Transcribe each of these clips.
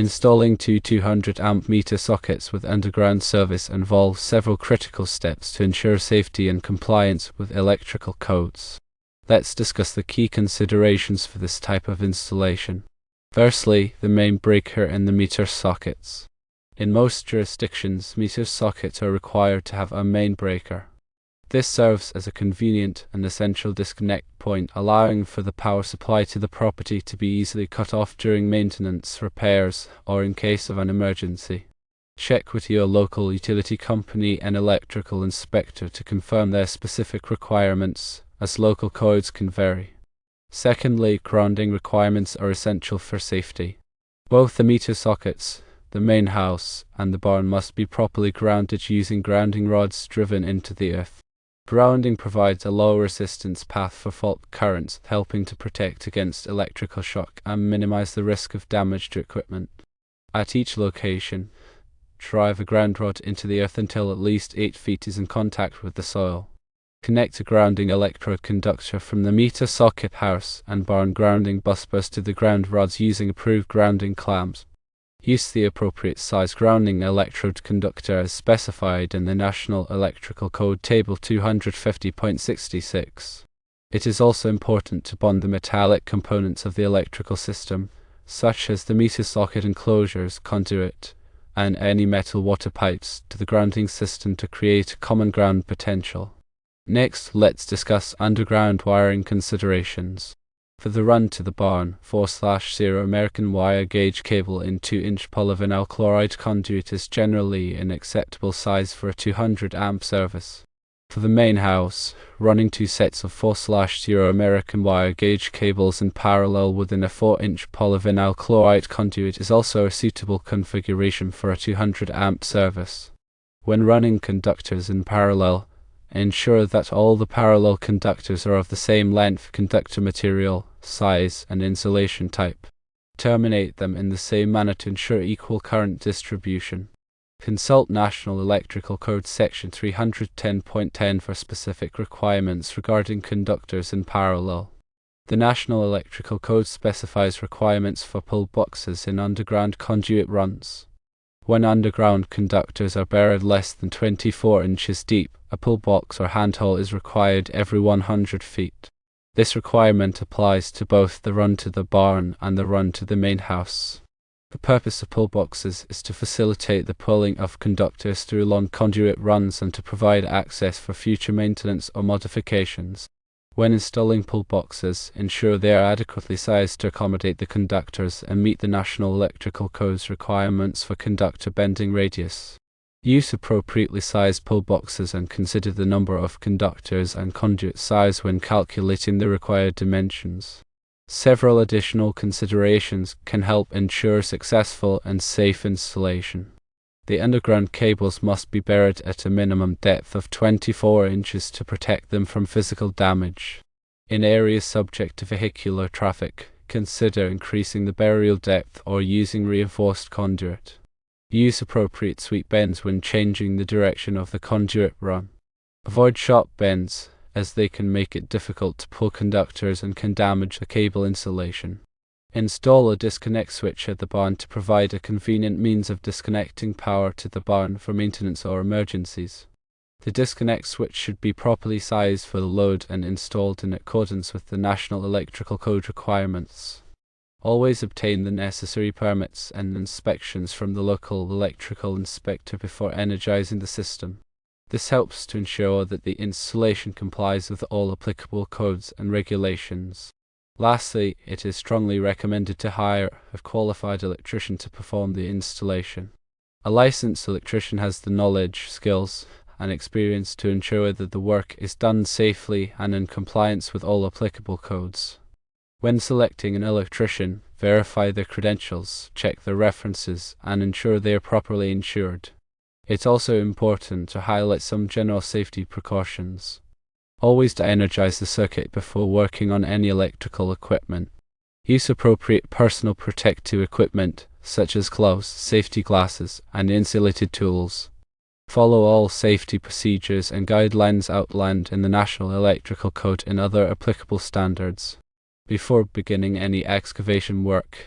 Installing two 200 amp meter sockets with underground service involves several critical steps to ensure safety and compliance with electrical codes. Let's discuss the key considerations for this type of installation. Firstly, the main breaker in the meter sockets. In most jurisdictions, meter sockets are required to have a main breaker. This serves as a convenient and essential disconnect point, allowing for the power supply to the property to be easily cut off during maintenance, repairs, or in case of an emergency. Check with your local utility company and electrical inspector to confirm their specific requirements, as local codes can vary. Secondly, grounding requirements are essential for safety. Both the meter sockets, the main house, and the barn must be properly grounded using grounding rods driven into the earth. Grounding provides a low resistance path for fault currents, helping to protect against electrical shock and minimize the risk of damage to equipment. At each location, drive a ground rod into the earth until at least 8 feet is in contact with the soil. Connect a grounding electrode conductor from the meter socket house and barn grounding busbars to the ground rods using approved grounding clamps. Use the appropriate size grounding electrode conductor as specified in the National Electrical Code Table 250.66. It is also important to bond the metallic components of the electrical system, such as the meter socket enclosures, conduit, and any metal water pipes, to the grounding system to create a common ground potential. Next, let's discuss underground wiring considerations. For the run to the barn, 4/0 American wire gauge cable in 2-inch polyvinyl chloride conduit is generally an acceptable size for a 200 amp service. For the main house, running 2 sets of 4/0 American wire gauge cables in parallel within a 4-inch polyvinyl chloride conduit is also a suitable configuration for a 200 amp service. When running conductors in parallel, ensure that all the parallel conductors are of the same length, conductor material, size, and insulation type. Terminate them in the same manner to ensure equal current distribution. Consult National Electrical Code Section 310.10 for specific requirements regarding conductors in parallel. The National Electrical Code specifies requirements for pull boxes in underground conduit runs. When underground conductors are buried less than 24 inches deep, a pull box or handhole is required every 100 feet. This requirement applies to both the run to the barn and the run to the main house. The purpose of pull boxes is to facilitate the pulling of conductors through long conduit runs and to provide access for future maintenance or modifications. When installing pull boxes, ensure they are adequately sized to accommodate the conductors and meet the National Electrical Code's requirements for conductor bending radius. Use appropriately sized pull boxes and consider the number of conductors and conduit size when calculating the required dimensions. Several additional considerations can help ensure successful and safe installation. The underground cables must be buried at a minimum depth of 24 inches to protect them from physical damage. In areas subject to vehicular traffic, consider increasing the burial depth or using reinforced conduit. Use appropriate sweep bends when changing the direction of the conduit run. Avoid sharp bends, as they can make it difficult to pull conductors and can damage the cable insulation. Install a disconnect switch at the barn to provide a convenient means of disconnecting power to the barn for maintenance or emergencies. The disconnect switch should be properly sized for the load and installed in accordance with the National Electrical Code requirements. Always obtain the necessary permits and inspections from the local electrical inspector before energizing the system. This helps to ensure that the installation complies with all applicable codes and regulations. Lastly, it is strongly recommended to hire a qualified electrician to perform the installation. A licensed electrician has the knowledge, skills, and experience to ensure that the work is done safely and in compliance with all applicable codes. When selecting an electrician, verify their credentials, check their references, and ensure they are properly insured. It's also important to highlight some general safety precautions. Always to energize the circuit before working on any electrical equipment. Use appropriate personal protective equipment, such as gloves, safety glasses, and insulated tools. Follow all safety procedures and guidelines outlined in the National Electrical Code and other applicable standards. Before beginning any excavation work,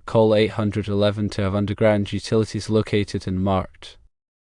call 811 to have underground utilities located and marked.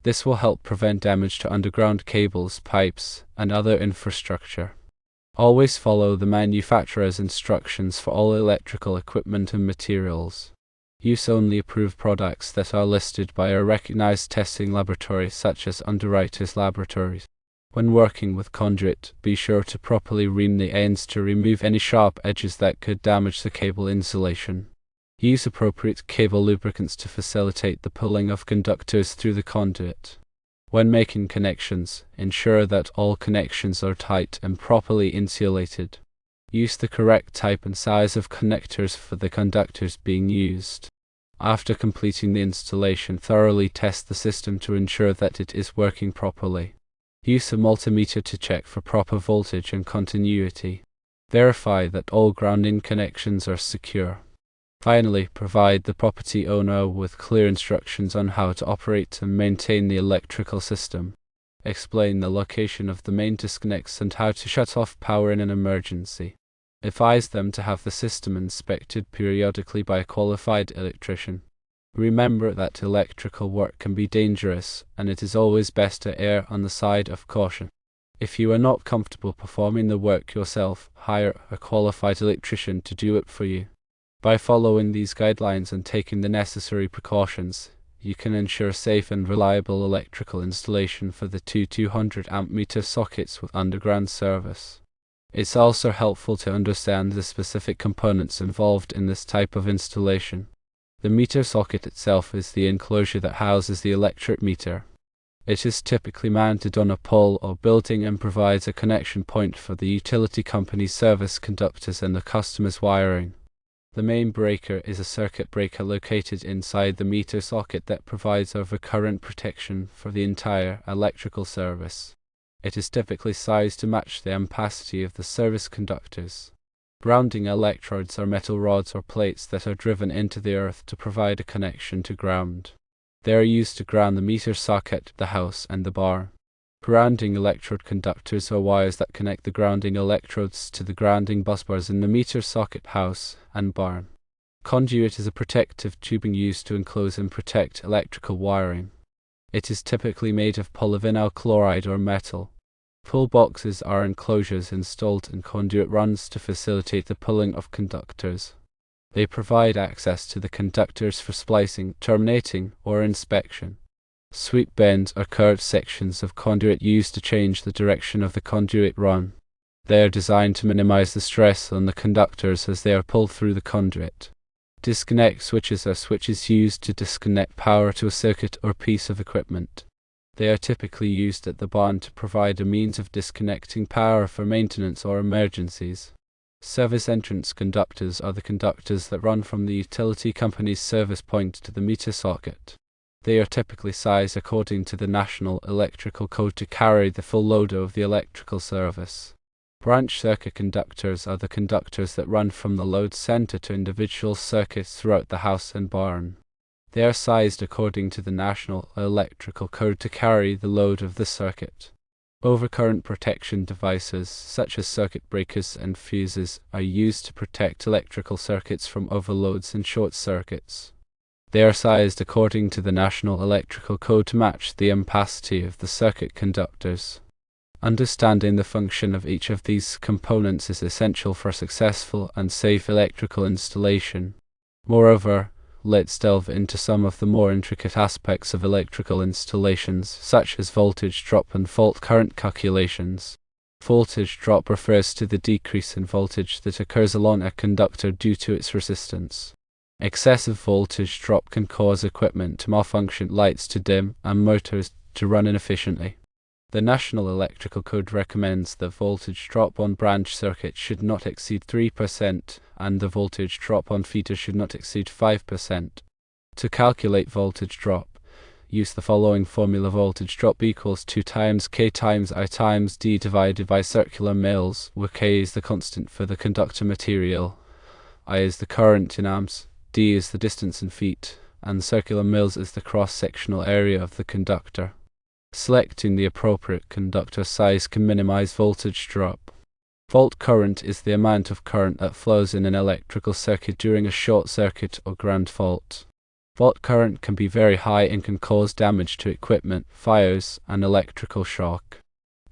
This will help prevent damage to underground cables, pipes, and other infrastructure. Always follow the manufacturer's instructions for all electrical equipment and materials. Use only approved products that are listed by a recognized testing laboratory such as Underwriters Laboratories. When working with conduit, be sure to properly ream the ends to remove any sharp edges that could damage the cable insulation. Use appropriate cable lubricants to facilitate the pulling of conductors through the conduit. When making connections, ensure that all connections are tight and properly insulated. Use the correct type and size of connectors for the conductors being used. After completing the installation, thoroughly test the system to ensure that it is working properly. Use a multimeter to check for proper voltage and continuity. Verify that all grounding connections are secure. Finally, provide the property owner with clear instructions on how to operate and maintain the electrical system. Explain the location of the main disconnects and how to shut off power in an emergency. Advise them to have the system inspected periodically by a qualified electrician. Remember that electrical work can be dangerous, and it is always best to err on the side of caution. If you are not comfortable performing the work yourself, hire a qualified electrician to do it for you. By following these guidelines and taking the necessary precautions, you can ensure safe and reliable electrical installation for the two 200 amp meter sockets with underground service. It's also helpful to understand the specific components involved in this type of installation. The meter socket itself is the enclosure that houses the electric meter. It is typically mounted on a pole or building and provides a connection point for the utility company's service conductors and the customer's wiring. The main breaker is a circuit breaker located inside the meter socket that provides overcurrent protection for the entire electrical service. It is typically sized to match the ampacity of the service conductors. Grounding electrodes are metal rods or plates that are driven into the earth to provide a connection to ground. They are used to ground the meter socket, the house, and the barn. Grounding electrode conductors are wires that connect the grounding electrodes to the grounding busbars in the meter socket, house, and barn. Conduit is a protective tubing used to enclose and protect electrical wiring. It is typically made of polyvinyl chloride or metal. Pull boxes are enclosures installed in conduit runs to facilitate the pulling of conductors. They provide access to the conductors for splicing, terminating, or inspection. Sweep bends are curved sections of conduit used to change the direction of the conduit run. They are designed to minimize the stress on the conductors as they are pulled through the conduit. Disconnect switches are switches used to disconnect power to a circuit or piece of equipment. They are typically used at the barn to provide a means of disconnecting power for maintenance or emergencies. Service entrance conductors are the conductors that run from the utility company's service point to the meter socket. They are typically sized according to the National Electrical Code to carry the full load of the electrical service. Branch circuit conductors are the conductors that run from the load center to individual circuits throughout the house and barn. They are sized according to the National Electrical Code to carry the load of the circuit. Overcurrent protection devices, such as circuit breakers and fuses, are used to protect electrical circuits from overloads and short circuits. They are sized according to the National Electrical Code to match the ampacity of the circuit conductors. Understanding the function of each of these components is essential for successful and safe electrical installation. Moreover, let's delve into some of the more intricate aspects of electrical installations, such as voltage drop and fault current calculations. Voltage drop refers to the decrease in voltage that occurs along a conductor due to its resistance. Excessive voltage drop can cause equipment to malfunction, lights to dim, and motors to run inefficiently. The National Electrical Code recommends that voltage drop on branch circuits should not exceed 3%, and the voltage drop on feeders should not exceed 5%. To calculate voltage drop, use the following formula: voltage drop equals 2 times K times I times D divided by circular mils, where K is the constant for the conductor material, I is the current in amps, D is the distance in feet, and circular mils is the cross-sectional area of the conductor. Selecting the appropriate conductor size can minimize voltage drop. Fault current is the amount of current that flows in an electrical circuit during a short circuit or ground fault. Fault current can be very high and can cause damage to equipment, fires, and electrical shock.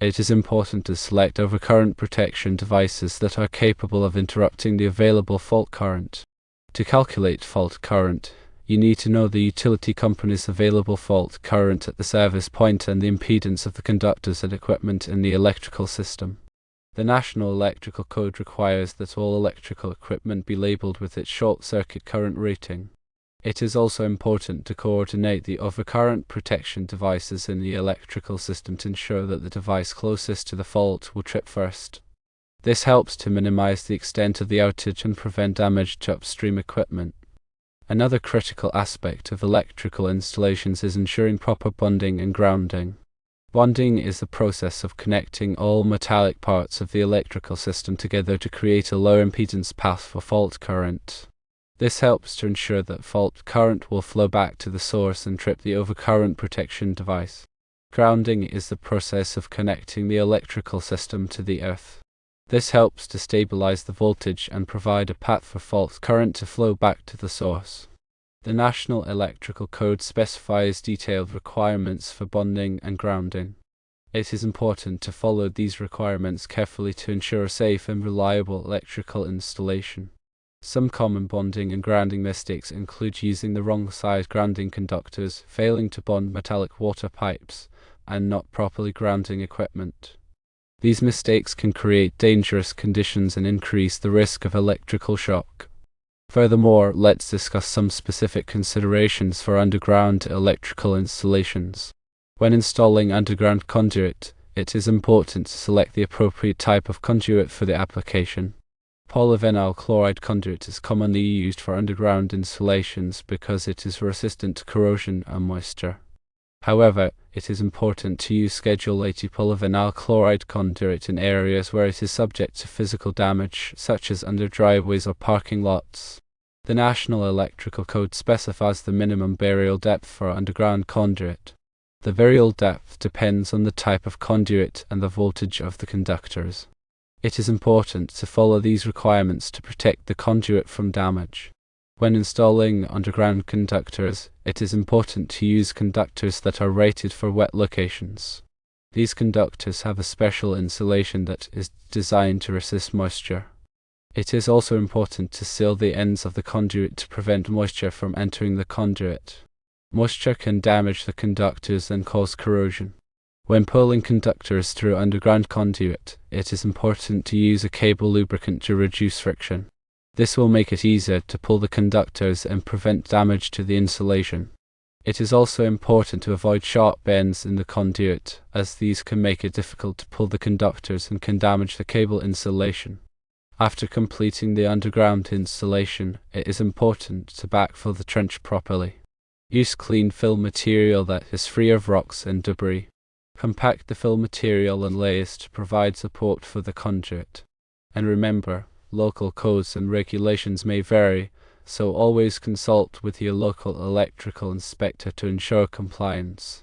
It is important to select overcurrent protection devices that are capable of interrupting the available fault current. To calculate fault current, you need to know the utility company's available fault current at the service point and the impedance of the conductors and equipment in the electrical system. The National Electrical Code requires that all electrical equipment be labeled with its short circuit current rating. It is also important to coordinate the overcurrent protection devices in the electrical system to ensure that the device closest to the fault will trip first. This helps to minimize the extent of the outage and prevent damage to upstream equipment. Another critical aspect of electrical installations is ensuring proper bonding and grounding. Bonding is the process of connecting all metallic parts of the electrical system together to create a low impedance path for fault current. This helps to ensure that fault current will flow back to the source and trip the overcurrent protection device. Grounding is the process of connecting the electrical system to the earth. This helps to stabilize the voltage and provide a path for fault current to flow back to the source. The National Electrical Code specifies detailed requirements for bonding and grounding. It is important to follow these requirements carefully to ensure a safe and reliable electrical installation. Some common bonding and grounding mistakes include using the wrong size grounding conductors, failing to bond metallic water pipes, and not properly grounding equipment. These mistakes can create dangerous conditions and increase the risk of electrical shock. Furthermore, let's discuss some specific considerations for underground electrical installations. When installing underground conduit, it is important to select the appropriate type of conduit for the application. Polyvinyl chloride conduit is commonly used for underground installations because it is resistant to corrosion and moisture. However, it is important to use Schedule 80 polyvinyl chloride conduit in areas where it is subject to physical damage, such as under driveways or parking lots. The National Electrical Code specifies the minimum burial depth for underground conduit. The burial depth depends on the type of conduit and the voltage of the conductors. It is important to follow these requirements to protect the conduit from damage. When installing underground conductors, it is important to use conductors that are rated for wet locations. These conductors have a special insulation that is designed to resist moisture. It is also important to seal the ends of the conduit to prevent moisture from entering the conduit. Moisture can damage the conductors and cause corrosion. When pulling conductors through underground conduit, it is important to use a cable lubricant to reduce friction. This will make it easier to pull the conductors and prevent damage to the insulation. It is also important to avoid sharp bends in the conduit, as these can make it difficult to pull the conductors and can damage the cable insulation. After completing the underground installation, it is important to backfill the trench properly. Use clean fill material that is free of rocks and debris. Compact the fill material and layers to provide support for the conduit. And remember, local codes and regulations may vary, so always consult with your local electrical inspector to ensure compliance.